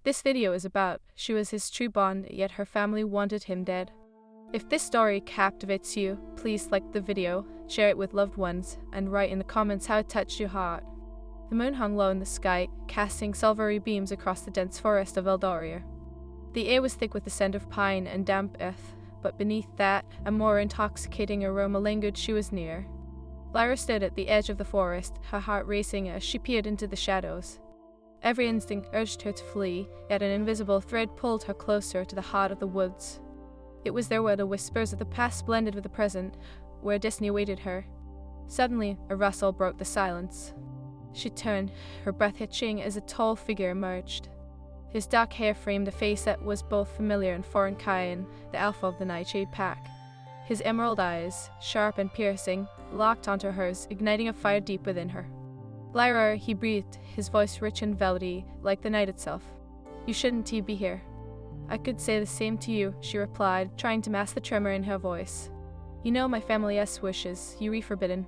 this video is about. She was his true bond, yet her family wanted him dead. If this story captivates you, please like the video, share it with loved ones, and write in the comments how it touched your heart. The moon hung low in the sky, casting silvery beams across the dense forest of Eldoria. The air was thick with the scent of pine and damp earth, but beneath that, a more intoxicating aroma lingered. She was near. Lyra stood at the edge of the forest, her heart racing as she peered into the shadows. Every instinct urged her to flee, yet an invisible thread pulled her closer to the heart of the woods. It was there where the whispers of the past blended with the present, where destiny awaited her. Suddenly, a rustle broke the silence. She turned, her breath hitching as a tall figure emerged. His dark hair framed a face that was both familiar and foreign. Kyan, the alpha of the Nightshade Pack. His emerald eyes, sharp and piercing, locked onto hers, igniting a fire deep within her. Lyra, he breathed, his voice rich and velvety, like the night itself. You shouldn't be here. I could say the same to you, she replied, trying to mask the tremor in her voice. You know my family's wishes, you be forbidden.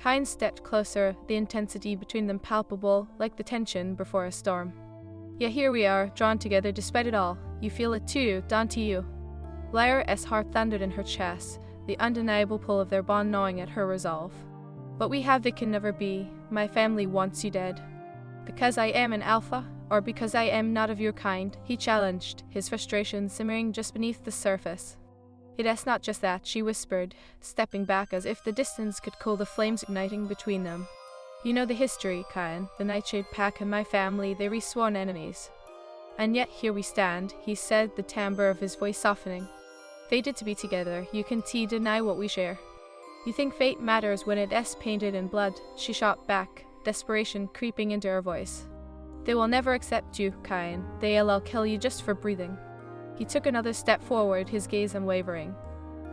Kyan stepped closer, the intensity between them palpable, like the tension before a storm. Yet here we are, drawn together despite it all. You feel it too, don't you? Lyra's heart thundered in her chest, the undeniable pull of their bond gnawing at her resolve. What we have that can never be. My family wants you dead. Because I am an alpha, or because I am not of your kind, he challenged, his frustration simmering just beneath the surface. It is not just that, she whispered, stepping back as if the distance could cool the flames igniting between them. You know the history, Kyan. The Nightshade Pack and my family, they were sworn enemies. And yet here we stand, he said, the timbre of his voice softening. Fated to be together, you can deny what we share. You think fate matters when it is painted in blood, she shot back, desperation creeping into her voice. They will never accept you, Kyan. They'll kill you just for breathing. He took another step forward, his gaze unwavering.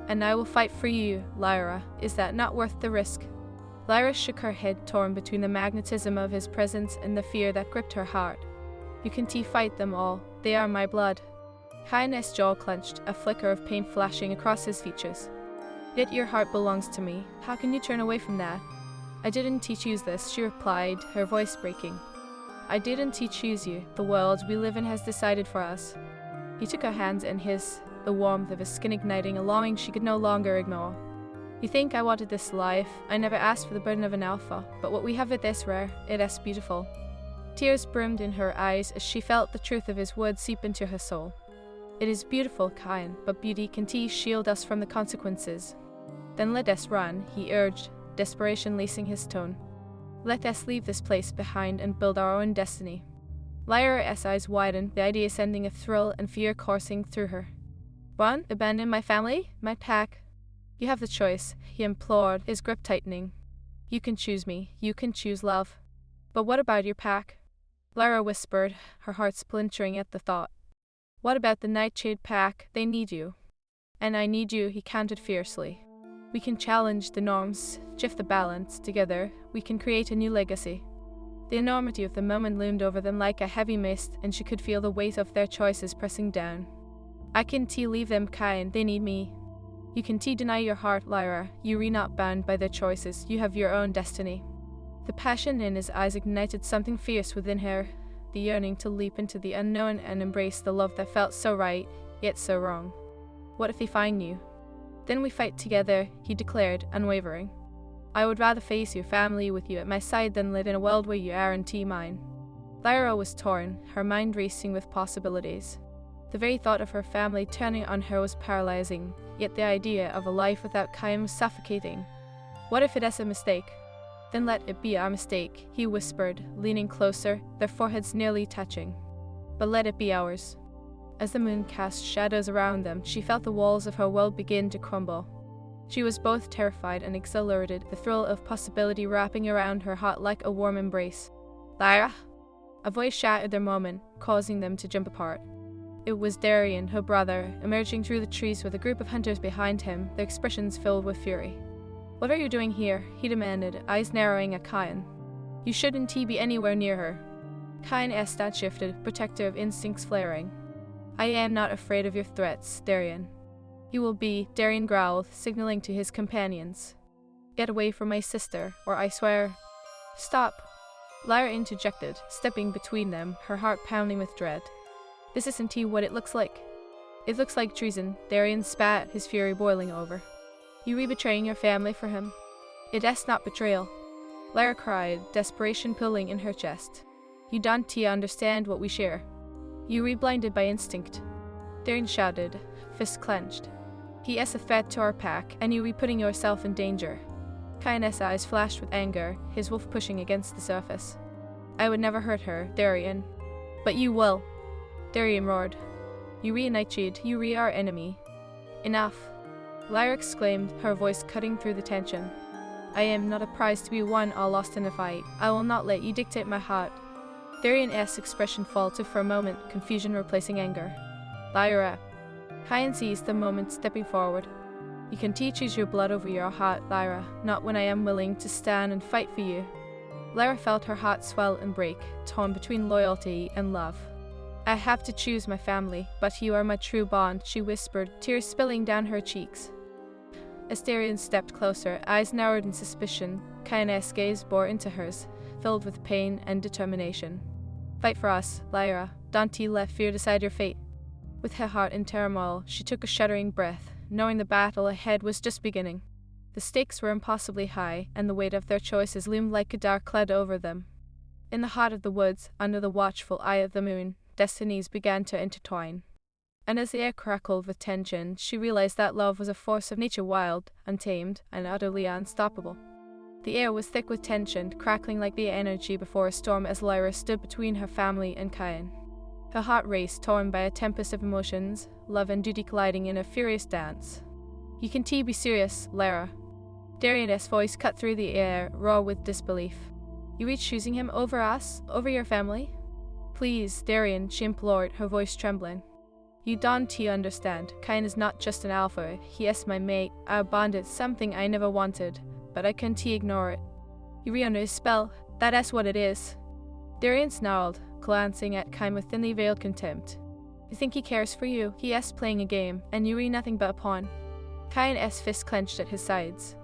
And I will fight for you, Lyra. Is that not worth the risk? Lyra shook her head, torn between the magnetism of his presence and the fear that gripped her heart. You can fight them all. They are my blood. Kyan's jaw clenched, a flicker of pain flashing across his features. Yet your heart belongs to me. How can you turn away from that? I didn't choose this, she replied, her voice breaking. I didn't choose you. The world we live in has decided for us. He took her hands in his, the warmth of his skin igniting a longing she could no longer ignore. You think I wanted this life? I never asked for the burden of an alpha, but what we have it is rare, it is beautiful. Tears brimmed in her eyes as she felt the truth of his words seep into her soul. It is beautiful, Kyan, but beauty can shield us from the consequences. Then let us run, he urged, desperation lacing his tone. Let us leave this place behind and build our own destiny. Lyra's eyes widened, the idea sending a thrill and fear coursing through her. Run? Abandon my family? My pack? You have the choice, he implored, his grip tightening. You can choose me. You can choose love. But what about your pack? Lyra whispered, her heart splintering at the thought. What about the Nightshade Pack? They need you. And I need you, he countered fiercely. We can challenge the norms, shift the balance. Together, we can create a new legacy. The enormity of the moment loomed over them like a heavy mist, and she could feel the weight of their choices pressing down. I can leave them, Kyan. They need me. You can deny your heart, Lyra. You are not bound by their choices. You have your own destiny. The passion in his eyes ignited something fierce within her, the yearning to leap into the unknown and embrace the love that felt so right, yet so wrong. What if they find you? Then we fight together, he declared, unwavering. I would rather face your family with you at my side than live in a world where you aren't mine. Lyra was torn, her mind racing with possibilities. The very thought of her family turning on her was paralyzing, yet the idea of a life without Kyan was suffocating. What if it is a mistake? Then let it be our mistake, he whispered, leaning closer, their foreheads nearly touching. But let it be ours. As the moon cast shadows around them, she felt the walls of her world begin to crumble. She was both terrified and exhilarated, the thrill of possibility wrapping around her heart like a warm embrace. Lyra! A voice shattered their moment, causing them to jump apart. It was Darian, her brother, emerging through the trees with a group of hunters behind him, their expressions filled with fury. What are you doing here? He demanded, eyes narrowing at Kyan. You shouldn't be anywhere near her. Kyan's stance shifted, protective instincts flaring. I am not afraid of your threats, Darian. You will be, Darian growled, signaling to his companions. Get away from my sister, or I swear. Stop! Lyra interjected, stepping between them, her heart pounding with dread. This isn't what it looks like. It looks like treason, Darian spat, his fury boiling over. You betraying your family for him? It is not betrayal. Lara cried, desperation pulling in her chest. You don't understand what we share. You blinded by instinct. Darian shouted, fist clenched. He is a threat to our pack, and you putting yourself in danger. Kyan's eyes flashed with anger, his wolf pushing against the surface. I would never hurt her, Darian. But you will. Darian roared. You Nightshade, you our enemy. Enough. Lyra exclaimed, her voice cutting through the tension. I am not a prize to be won or lost in a fight. I will not let you dictate my heart. Darian's expression faltered for a moment, confusion replacing anger. Lyra. Kyan seized the moment, stepping forward. You can choose your blood over your heart, Lyra, not when I am willing to stand and fight for you. Lyra felt her heart swell and break, torn between loyalty and love. I have to choose my family, but you are my true bond, she whispered, tears spilling down her cheeks. As Darian stepped closer, eyes narrowed in suspicion, Kyan's gaze bore into hers, filled with pain and determination. Fight for us, Lyra. Don't let fear decide your fate. With her heart in turmoil, she took a shuddering breath, knowing the battle ahead was just beginning. The stakes were impossibly high, and the weight of their choices loomed like a dark cloud over them. In the heart of the woods, under the watchful eye of the moon, destinies began to intertwine. And as the air crackled with tension, she realized that love was a force of nature, wild, untamed, and utterly unstoppable. The air was thick with tension, crackling like the energy before a storm as Lyra stood between her family and Kyan. Her heart raced, torn by a tempest of emotions, love and duty colliding in a furious dance. You can be serious, Lyra. Darian's voice cut through the air, raw with disbelief. You choosing him over us, over your family? Please, Darian, she implored, her voice trembling. You don't understand. Kyan is not just an alpha, he is my mate. Our bond is something I never wanted, but I can't ignore it. You under his spell, that is what it is. Darian snarled, glancing at Kyan with thinly veiled contempt. You think he cares for you? He is playing a game, and you nothing but a pawn. Kyan's fist clenched at his sides.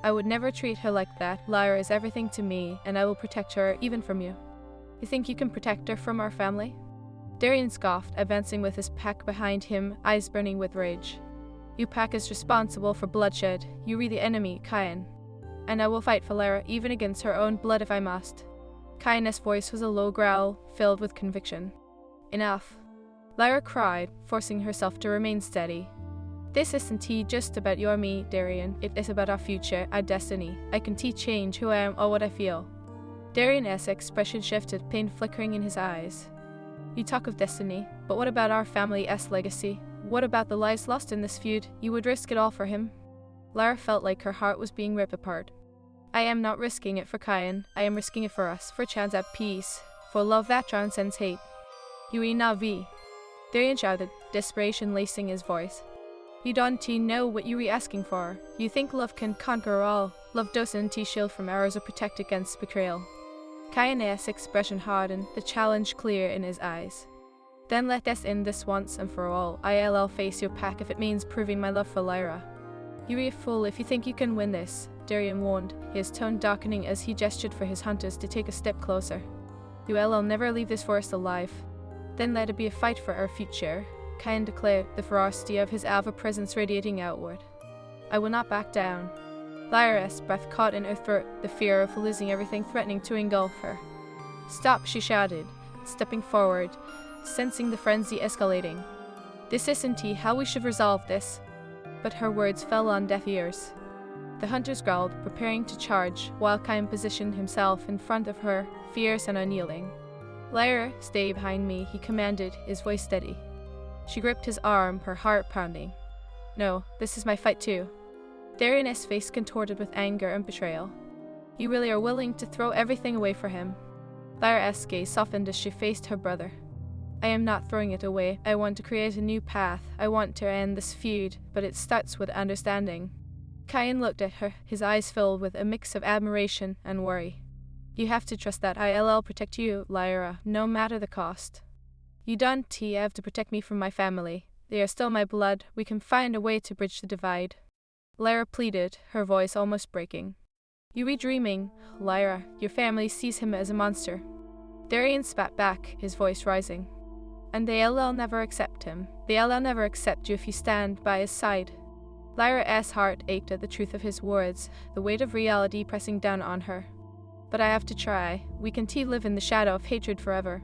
I would never treat her like that. Lyra is everything to me, and I will protect her, even from you. You think you can protect her from our family? Darian scoffed, advancing with his pack behind him, eyes burning with rage. Your pack is responsible for bloodshed. You are the enemy, Kyan. And I will fight for Lyra, even against her own blood if I must. Kyan's voice was a low growl, filled with conviction. Enough. Lyra cried, forcing herself to remain steady. This isn't just about you or me, Darian. It is about our future, our destiny. I can change who I am or what I feel. Darian's expression shifted, pain flickering in his eyes. You talk of destiny, but what about our family's legacy? What about the lives lost in this feud? You would risk it all for him? Lyra felt like her heart was being ripped apart. I am not risking it for Kyan. I am risking it for us, for a chance at peace, for love that transcends hate. You Navi. Darian shouted, desperation lacing his voice. You don't know what you are asking for. You think love can conquer all. Love doesn't shield from arrows or protect against betrayal. Kyan's expression hardened, the challenge clear in his eyes. Then let us end this once and for all. I'll face your pack if it means proving my love for Lyra. You're a fool if you think you can win this, Darian warned, his tone darkening as he gestured for his hunters to take a step closer. I'll never leave this forest alive. Then let it be a fight for our future, Kyan declared, the ferocity of his alpha presence radiating outward. I will not back down. Lyra's breath caught in her throat, the fear of losing everything threatening to engulf her. Stop, she shouted, stepping forward, sensing the frenzy escalating. This isn't how we should resolve this. But her words fell on deaf ears. The hunters growled, preparing to charge, while Kyan positioned himself in front of her, fierce and unyielding. Lyra, stay behind me, he commanded, his voice steady. She gripped his arm, her heart pounding. No, this is my fight too. Darian's face contorted with anger and betrayal. You really are willing to throw everything away for him? Lyra's gaze softened as she faced her brother. I am not throwing it away. I want to create a new path. I want to end this feud, but it starts with understanding. Kyan looked at her, his eyes filled with a mix of admiration and worry. You have to trust that I'll protect you, Lyra, no matter the cost. You don't have to protect me from my family. They are still my blood. We can find a way to bridge the divide. Lyra pleaded, her voice almost breaking. You be dreaming, Lyra. Your family sees him as a monster. Darian spat back, his voice rising. And they'll never accept him. They'll never accept you if you stand by his side. Lyra's heart ached at the truth of his words, the weight of reality pressing down on her. But I have to try. We can't live in the shadow of hatred forever.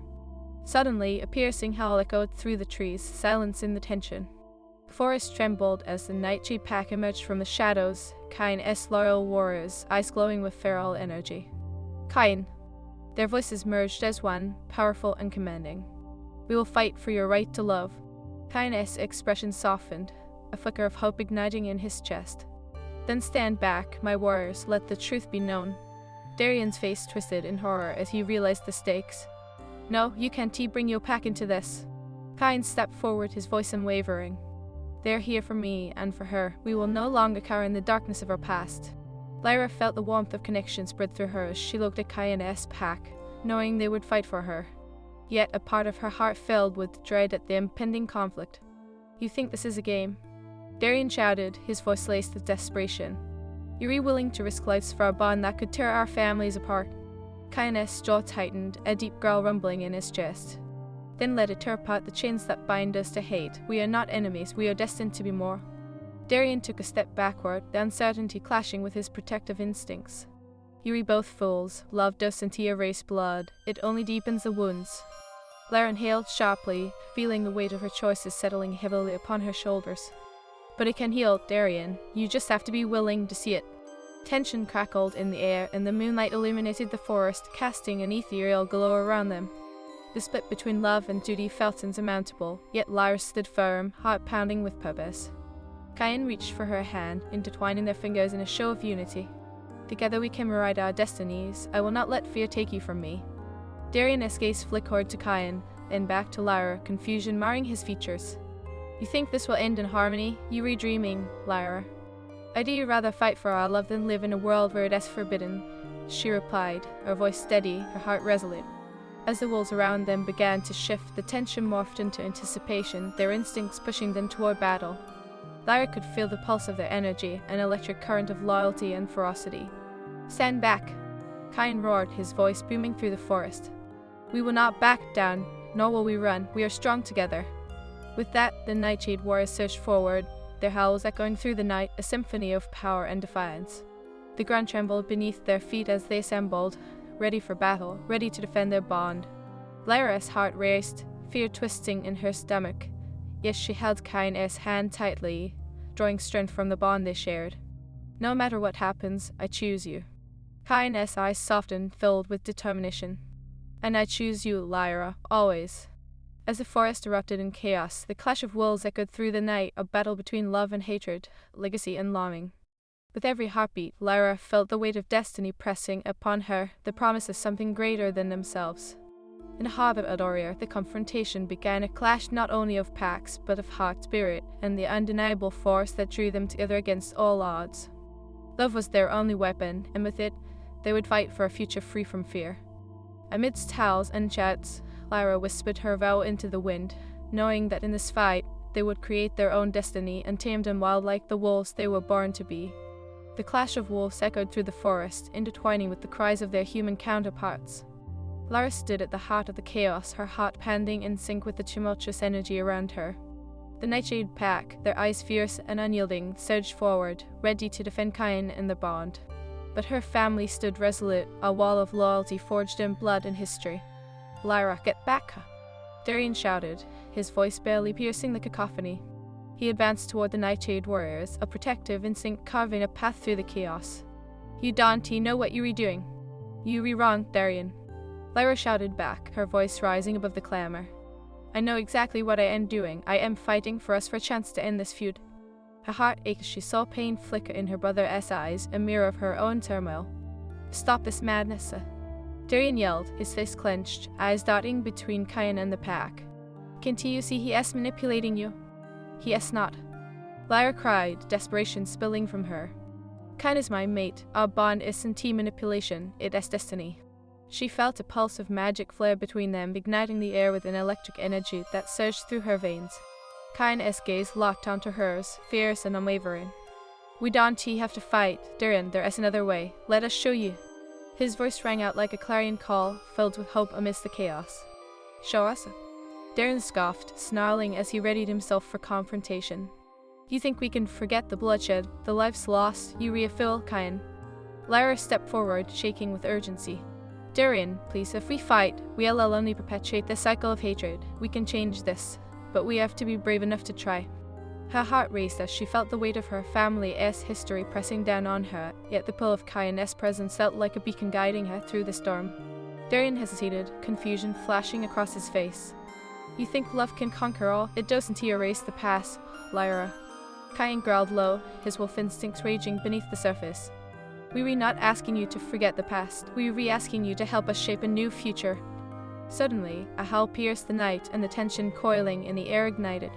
Suddenly, a piercing howl echoed through the trees, silencing the tension. The forest trembled as the Nightshade pack emerged from the shadows, Cain's loyal warriors, eyes glowing with feral energy. Cain. Their voices merged as one, powerful and commanding. We will fight for your right to love. Cain's expression softened, a flicker of hope igniting in his chest. Then stand back, my warriors, let the truth be known. Darian's face twisted in horror as he realized the stakes. No, you can't bring your pack into this. Cain stepped forward, his voice unwavering. They're here for me and for her. We will no longer cower in the darkness of our past. Lyra felt the warmth of connection spread through her as she looked at Cain's pack, knowing they would fight for her. Yet a part of her heart filled with dread at the impending conflict. You think this is a game? Darian shouted, his voice laced with desperation. You're willing to risk lives for a bond that could tear our families apart? Cain's jaw tightened, a deep growl rumbling in his chest. Then let it tear apart the chains that bind us to hate. We are not enemies, we are destined to be more. Darian took a step backward, the uncertainty clashing with his protective instincts. You're both fools. Love doesn't erase blood, it only deepens the wounds. Lyra inhaled sharply, feeling the weight of her choices settling heavily upon her shoulders. But it can heal, Darian. You just have to be willing to see it. Tension crackled in the air, and the moonlight illuminated the forest, casting an ethereal glow around them. The split between love and duty felt insurmountable, yet Lyra stood firm, heart pounding with purpose. Cain reached for her hand, intertwining their fingers in a show of unity. Together we can rewrite our destinies. I will not let fear take you from me. Darian's gaze flickered to Cain, then back to Lyra, confusion marring his features. You think this will end in harmony? You're dreaming, Lyra. I'd rather fight for our love than live in a world where it is forbidden, she replied, her voice steady, her heart resolute. As the walls around them began to shift, the tension morphed into anticipation, their instincts pushing them toward battle. Lyra could feel the pulse of their energy, an electric current of loyalty and ferocity. Stand back! Cain roared, his voice booming through the forest. We will not back down, nor will we run. We are strong together. With that, the Nightshade warriors surged forward, their howls echoing through the night, a symphony of power and defiance. The ground trembled beneath their feet as they assembled, ready for battle, ready to defend their bond. Lyra's heart raced, fear twisting in her stomach, yet she held Cain's hand tightly, drawing strength from the bond they shared. No matter what happens, I choose you. Cain's eyes softened, filled with determination. And I choose you, Lyra, always. As the forest erupted in chaos, the clash of wolves echoed through the night, a battle between love and hatred, legacy and longing. With every heartbeat, Lyra felt the weight of destiny pressing upon her, the promise of something greater than themselves. In the heart of Adoria, the confrontation began, a clash not only of packs, but of heart, spirit, and the undeniable force that drew them together against all odds. Love was their only weapon, and with it, they would fight for a future free from fear. Amidst howls and shouts, Lyra whispered her vow into the wind, knowing that in this fight, they would create their own destiny, untamed and wild like the wolves they were born to be. The clash of wolves echoed through the forest, intertwining with the cries of their human counterparts. Lyra stood at the heart of the chaos, her heart pounding in sync with the tumultuous energy around her. The Nightshade pack, their eyes fierce and unyielding, surged forward, ready to defend Cain and the bond. But her family stood resolute, a wall of loyalty forged in blood and history. Lyra, get back! Darian shouted, his voice barely piercing the cacophony. He advanced toward the Nightshade warriors, a protective instinct carving a path through the chaos. You don't know what you're doing. You're wrong, Darian. Lyra shouted back, her voice rising above the clamor. I know exactly what I am doing. I am fighting for us for a chance to end this feud. Her heart ached as she saw pain flicker in her brother's eyes, a mirror of her own turmoil. Stop this madness! Darian yelled, his fist clenched, eyes darting between Cain and the pack. Can't you see he is manipulating you? He is not. Lyra cried, desperation spilling from her. Cain is my mate. Our bond isn't manipulation, it is destiny. She felt a pulse of magic flare between them, igniting the air with an electric energy that surged through her veins. Cain's gaze locked onto hers, fierce and unwavering. We don't have to fight, Darian, there is another way. Let us show you. His voice rang out like a clarion call, filled with hope amidst the chaos. Show us? Darren scoffed, snarling as he readied himself for confrontation. You think we can forget the bloodshed, the lives lost, you refill, Kyan? Lyra stepped forward, shaking with urgency. Darren, please, if we fight, we'll only perpetuate this cycle of hatred. We can change this, but we have to be brave enough to try. Her heart raced as she felt the weight of her family's history pressing down on her, yet the pull of Kyan's presence felt like a beacon guiding her through the storm. Darren hesitated, confusion flashing across his face. You think love can conquer all? It doesn't erase the past, Lyra. Kyan growled low, his wolf instincts raging beneath the surface. We were not asking you to forget the past, we were asking you to help us shape a new future. Suddenly, a howl pierced the night and the tension coiling in the air ignited.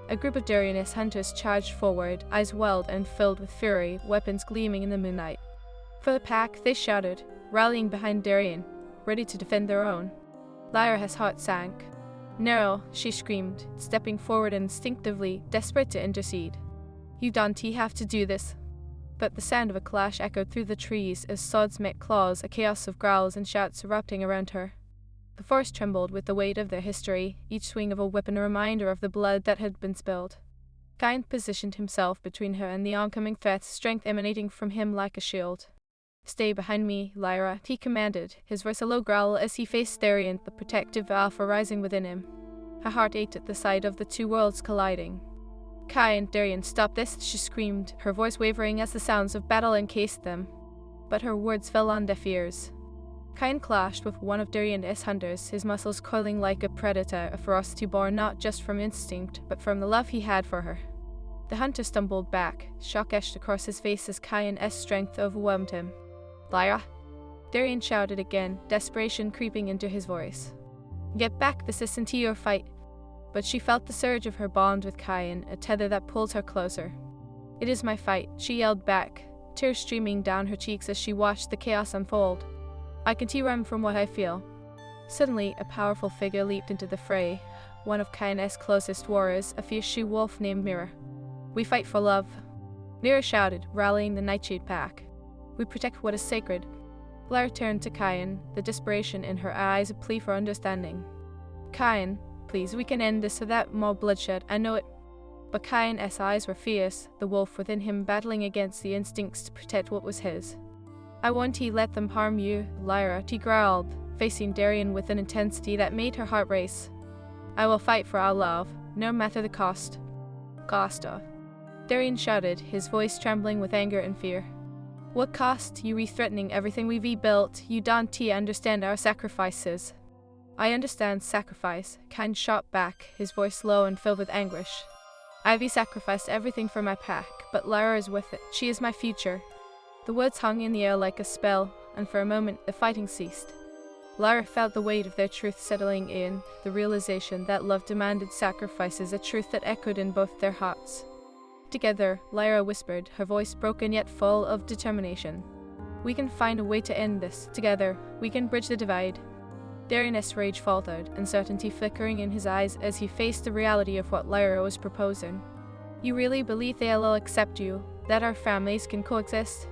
A group of Daryan's hunters charged forward, eyes wild and filled with fury, weapons gleaming in the moonlight. For the pack, they shouted, rallying behind Daryan, ready to defend their own. Lyra's heart sank. No, she screamed, stepping forward instinctively, desperate to intercede. You don't have to do this. But the sound of a clash echoed through the trees as swords met claws, a chaos of growls and shouts erupting around her. The forest trembled with the weight of their history, each swing of a weapon a reminder of the blood that had been spilled. Kyan positioned himself between her and the oncoming threats, strength emanating from him like a shield. Stay behind me, Lyra, he commanded, his voice a low growl as he faced Daryan, the protective alpha rising within him. Her heart ached at the sight of the two worlds colliding. Kyan, Daryan, stop this, she screamed, her voice wavering as the sounds of battle encased them. But her words fell on deaf ears. Kyan clashed with one of Daryan's hunters, his muscles coiling like a predator, a ferocity born not just from instinct, but from the love he had for her. The hunter stumbled back, shock etched across his face as Kyan's strength overwhelmed him. Lyra! Daryan shouted again, desperation creeping into his voice. Get back, this isn't your fight. But she felt the surge of her bond with Kyan, a tether that pulled her closer. It is my fight, she yelled back, tears streaming down her cheeks as she watched the chaos unfold. I can run from what I feel. Suddenly, a powerful figure leaped into the fray, one of Kyan's closest warriors, a fierce she-wolf named Mira. We fight for love. Mira shouted, rallying the Nightshade pack. We protect what is sacred. Lyra turned to Kyan, the desperation in her eyes a plea for understanding. Kyan, please, we can end this without more bloodshed, I know it. But Kyan's eyes were fierce, the wolf within him battling against the instincts to protect what was his. I won't let them harm you, Lyra, he growled, facing Daryan with an intensity that made her heart race. I will fight for our love, no matter the cost. Cost. Daryan shouted, his voice trembling with anger and fear. What cost? You re-threatening everything we've rebuilt, you don't understand our sacrifices. I understand sacrifice, Kyan shot back, his voice low and filled with anguish. I've sacrificed everything for my pack, but Lyra is with it, she is my future. The words hung in the air like a spell, and for a moment the fighting ceased. Lyra felt the weight of their truth settling in, the realization that love demanded sacrifices, a truth that echoed in both their hearts. Together, Lyra whispered, her voice broken yet full of determination. We can find a way to end this. Together, we can bridge the divide. Daryan's rage faltered, uncertainty flickering in his eyes as he faced the reality of what Lyra was proposing. You really believe they'll accept you? That our families can coexist?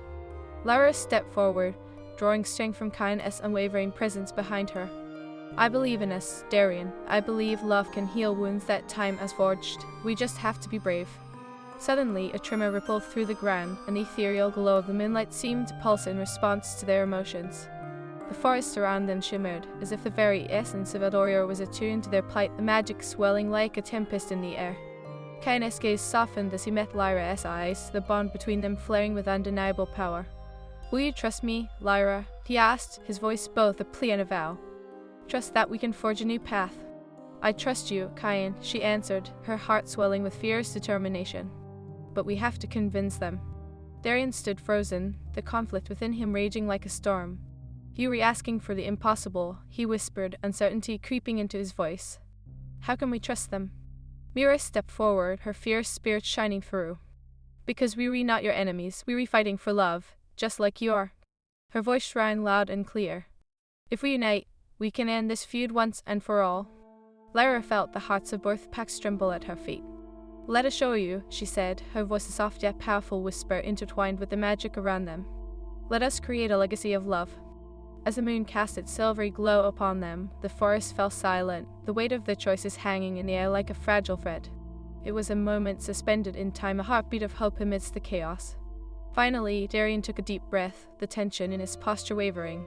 Lyra stepped forward, drawing strength from Kyan's unwavering presence behind her. I believe in us, Daryan. I believe love can heal wounds that time has forged. We just have to be brave. Suddenly, a tremor rippled through the ground, and the ethereal glow of the moonlight seemed to pulse in response to their emotions. The forest around them shimmered, as if the very essence of Eldoria was attuned to their plight, the magic swelling like a tempest in the air. Kyan's gaze softened as he met Lyra's eyes, the bond between them flaring with undeniable power. Will you trust me, Lyra? He asked, his voice both a plea and a vow. Trust that we can forge a new path. I trust you, Kyan, she answered, her heart swelling with fierce determination. But we have to convince them. Daryan stood frozen, the conflict within him raging like a storm. You were asking for the impossible, he whispered, uncertainty creeping into his voice. How can we trust them? Mira stepped forward, her fierce spirit shining through. Because we were not your enemies, we were fighting for love, just like you are. Her voice rang loud and clear. If we unite, we can end this feud once and for all. Lyra felt the hearts of both packs tremble at her feet. Let us show you, she said, her voice a soft yet powerful whisper intertwined with the magic around them. Let us create a legacy of love. As the moon cast its silvery glow upon them, the forest fell silent, the weight of their choices hanging in the air like a fragile thread. It was a moment suspended in time, a heartbeat of hope amidst the chaos. Finally, Darian took a deep breath, the tension in his posture wavering.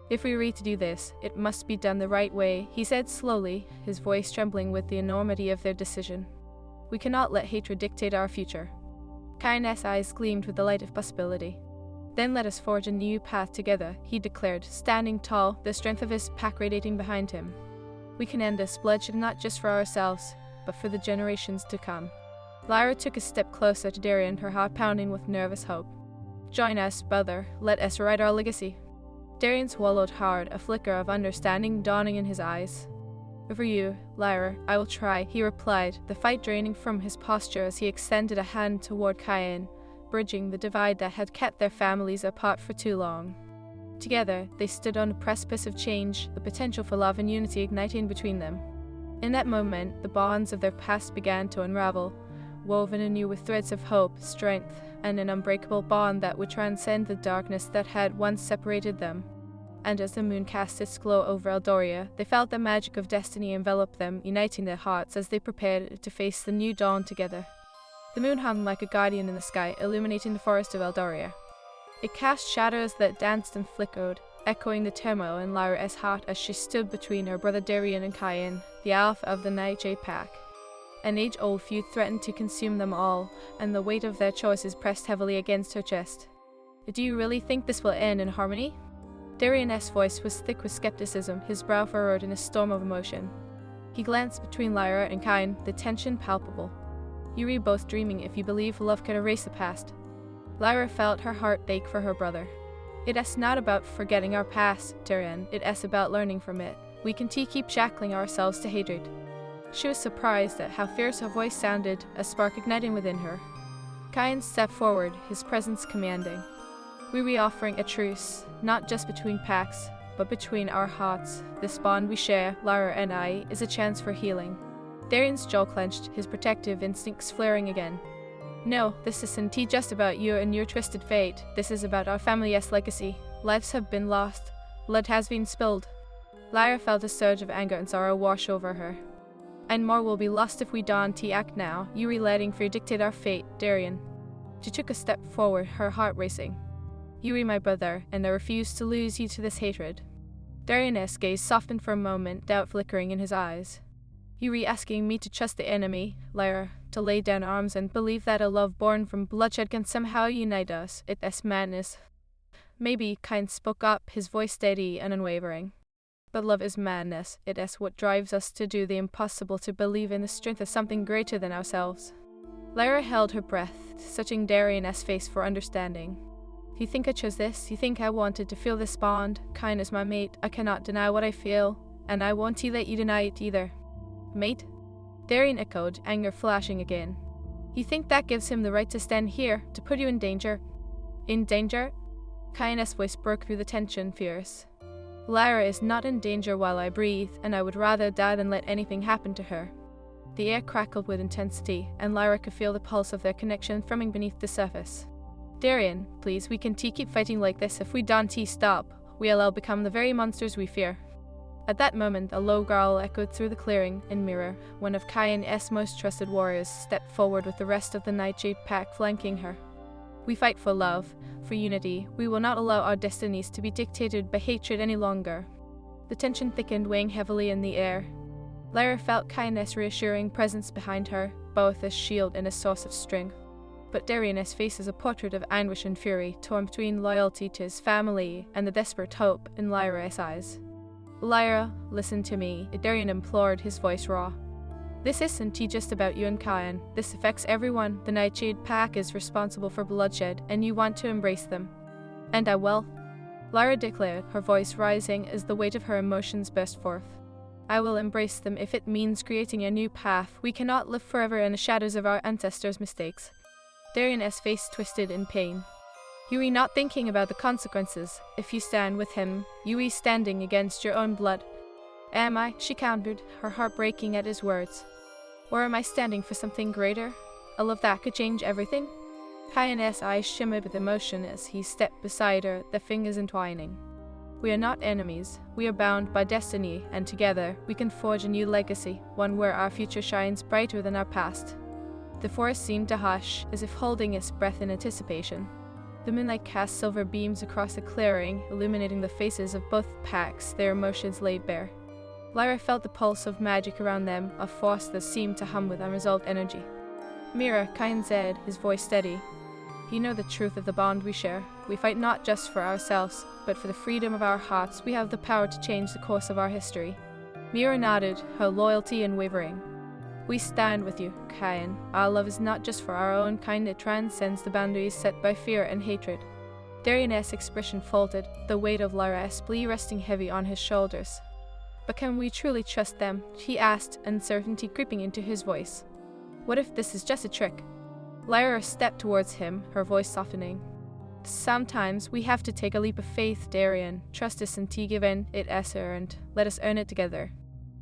"If we agree to do this, it must be done the right way," he said slowly, his voice trembling with the enormity of their decision. "We cannot let hatred dictate our future." Kyan's eyes gleamed with the light of possibility. "Then let us forge a new path together," he declared, standing tall, the strength of his pack radiating behind him. "We can end this bloodshed not just for ourselves, but for the generations to come." Lyra took a step closer to Darian, her heart pounding with nervous hope. "Join us, brother. Let us write our legacy." Darian swallowed hard, a flicker of understanding dawning in his eyes. "For you, Lyra, I will try," he replied, the fight draining from his posture as he extended a hand toward Kyan, bridging the divide that had kept their families apart for too long. Together, they stood on the precipice of change, the potential for love and unity igniting between them. In that moment, the bonds of their past began to unravel, woven anew with threads of hope, strength, and an unbreakable bond that would transcend the darkness that had once separated them. And as the moon cast its glow over Eldoria, they felt the magic of destiny envelop them, uniting their hearts as they prepared to face the new dawn together. The moon hung like a guardian in the sky, illuminating the forest of Eldoria. It cast shadows that danced and flickered, echoing the turmoil in Lyra's heart as she stood between her brother Darian and Kyan, the alpha of the Nightshade Pack. An age-old feud threatened to consume them all, and the weight of their choices pressed heavily against her chest. "Do you really think this will end in harmony?" Darian's voice was thick with skepticism, his brow furrowed in a storm of emotion. He glanced between Lyra and Kyan, the tension palpable. "You are both dreaming if you believe love can erase the past." Lyra felt her heart ache for her brother. "It is not about forgetting our past, Darian, it is about learning from it. We can keep shackling ourselves to hatred." She was surprised at how fierce her voice sounded, a spark igniting within her. Kyan stepped forward, his presence commanding. "We are offering a truce, not just between packs, but between our hearts. This bond we share, Lyra and I, is a chance for healing." Darian's jaw clenched, his protective instincts flaring again. "No, this isn't just about you and your twisted fate. This is about our family's legacy. Lives have been lost. Blood has been spilled." Lyra felt a surge of anger and sorrow wash over her. "And more will be lost if we don't act now. You are letting fear dictate our fate, Darian." She took a step forward, her heart racing. "You are my brother, and I refuse to lose you to this hatred." Darian's gaze softened for a moment, doubt flickering in his eyes. "You are asking me to trust the enemy, Lyra, to lay down arms and believe that a love born from bloodshed can somehow unite us. It is madness." "Maybe," Kyan spoke up, his voice steady and unwavering. "But love is madness. It is what drives us to do the impossible, to believe in the strength of something greater than ourselves." Lyra held her breath, searching Darian's face for understanding. "You think I chose this? You think I wanted to feel this bond? Kyan is my mate. I cannot deny what I feel, and I won't let you deny it either." "Mate?" Darian echoed, anger flashing again. "You think that gives him the right to stand here, to put you in danger?" "In danger?" Kyan's voice broke through the tension, fierce. "Lyra is not in danger while I breathe, and I would rather die than let anything happen to her." The air crackled with intensity, and Lyra could feel the pulse of their connection thrumming beneath the surface. "Darian, please, we can keep fighting like this. If we don't stop, we'll all become the very monsters we fear." At that moment, a low growl echoed through the clearing, and Mirror, one of Kyan's most trusted warriors, stepped forward with the rest of the Nightshade Pack flanking her. "We fight for love, for unity. We will not allow our destinies to be dictated by hatred any longer." The tension thickened, weighing heavily in the air. Lyra felt Kyan's reassuring presence behind her, both a shield and a source of strength. But Darian's face is a portrait of anguish and fury, torn between loyalty to his family and the desperate hope in Lyra's eyes. "Lyra, listen to me," Darian implored, his voice raw. "This isn't just about you and Kyan. This affects everyone. The Nightshade Pack is responsible for bloodshed, and you want to embrace them." "And I will," Lyra declared, her voice rising as the weight of her emotions burst forth. "I will embrace them if it means creating a new path. We cannot live forever in the shadows of our ancestors' mistakes." Darian's face twisted in pain. "You are not thinking about the consequences. If you stand with him, you are standing against your own blood." "Am I?" she countered, her heart breaking at his words. "Or am I standing for something greater? A love that could change everything?" Kyan's eyes shimmered with emotion as he stepped beside her, their fingers entwining. We are not enemies. We are bound by destiny, and together we can forge a new legacy, one where our future shines brighter than our past. The forest seemed to hush, as if holding its breath in anticipation. The moonlight cast silver beams across the clearing, illuminating the faces of both packs, their emotions laid bare. Lyra felt the pulse of magic around them, a force that seemed to hum with unresolved energy. "Mira," Kyan said, his voice steady. "You know the truth of the bond we share. We fight not just for ourselves, but for the freedom of our hearts. We have the power to change the course of our history." Mira nodded, her loyalty unwavering. "We stand with you, Kyan. Our love is not just for our own kind, it transcends the boundaries set by fear and hatred." Darian's expression faltered, the weight of Lyra's plea resting heavy on his shoulders. "But can we truly trust them?" he asked, uncertainty creeping into his voice. "What if this is just a trick?" Lyra stepped towards him, her voice softening. "Sometimes we have to take a leap of faith, Darian. Trust us until given it as earned. Let us earn it together."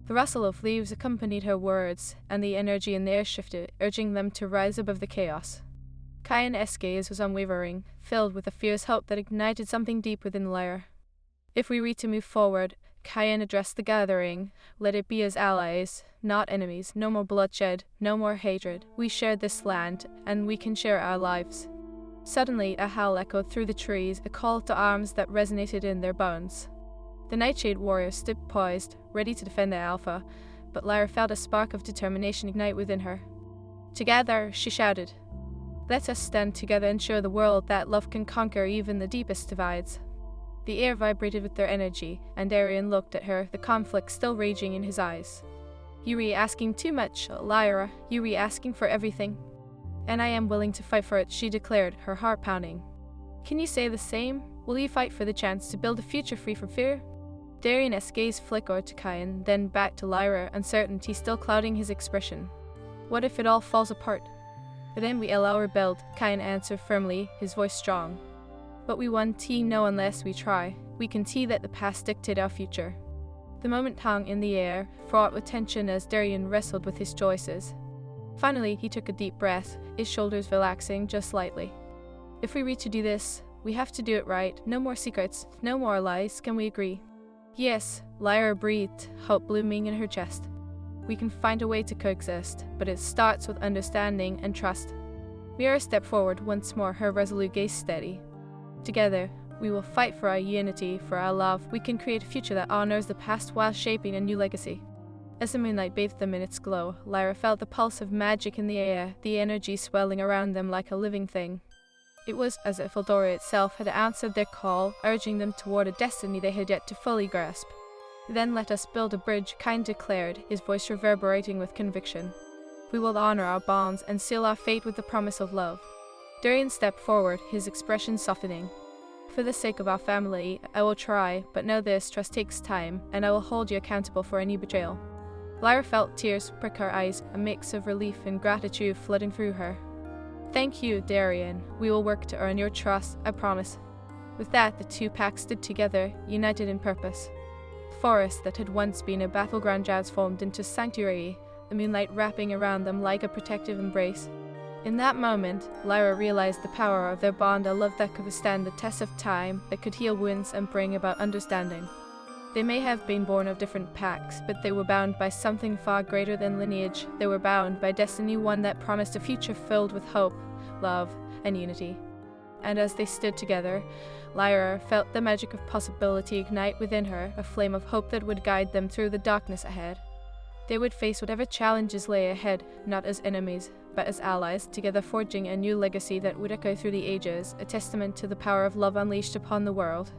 The rustle of leaves accompanied her words, and the energy in the air shifted, urging them to rise above the chaos. Kyan's gaze was unwavering, filled with a fierce hope that ignited something deep within Lyra. "If we were to move forward," Kyan addressed the gathering, "let it be as allies, not enemies. No more bloodshed, no more hatred. We share this land, and we can share our lives." Suddenly, a howl echoed through the trees, a call to arms that resonated in their bones. The Nightshade warrior stood poised, ready to defend the Alpha, but Lyra felt a spark of determination ignite within her. "Together," she shouted. "Let us stand together and show the world that love can conquer even the deepest divides." The air vibrated with their energy, and Darian looked at her, the conflict still raging in his eyes. "You re asking too much, Lyra. You re asking for everything." "And I am willing to fight for it," she declared, her heart pounding. "Can you say the same? Will you fight for the chance to build a future free from fear?" Darian's gaze flickered to Kyan, then back to Lyra, uncertainty still clouding his expression. "What if it all falls apart?" "Then we allow our build," Kyan answered firmly, his voice strong. "But we won't know unless we try. We can see that the past dictate our future." The moment hung in the air, fraught with tension as Darian wrestled with his choices. Finally, he took a deep breath, his shoulders relaxing just slightly. "If we were to do this, we have to do it right. No more secrets, no more lies. Can we agree?" "Yes," Lyra breathed, hope blooming in her chest. "We can find a way to coexist, but it starts with understanding and trust." Mira stepped forward once more, her resolute gaze steady. "Together, we will fight for our unity, for our love. We can create a future that honors the past while shaping a new legacy." As the moonlight bathed them in its glow, Lyra felt the pulse of magic in the air, the energy swelling around them like a living thing. It was as if Eldora itself had answered their call, urging them toward a destiny they had yet to fully grasp. "Then let us build a bridge," Kyan declared, his voice reverberating with conviction. "We will honor our bonds and seal our fate with the promise of love." Darian stepped forward, his expression softening. "For the sake of our family, I will try, but know this, trust takes time, and I will hold you accountable for any betrayal." Lyra felt tears prick her eyes, a mix of relief and gratitude flooding through her. "Thank you, Darian. We will work to earn your trust, I promise." With that, the two packs stood together, united in purpose. The forest that had once been a battleground transformed into sanctuary, the moonlight wrapping around them like a protective embrace. In that moment, Lyra realized the power of their bond, a love that could withstand the test of time, that could heal wounds and bring about understanding. They may have been born of different packs, but they were bound by something far greater than lineage. They were bound by destiny, one that promised a future filled with hope, love, and unity. And as they stood together, Lyra felt the magic of possibility ignite within her, a flame of hope that would guide them through the darkness ahead. They would face whatever challenges lay ahead, not as enemies, but as allies, together forging a new legacy that would echo through the ages, a testament to the power of love unleashed upon the world.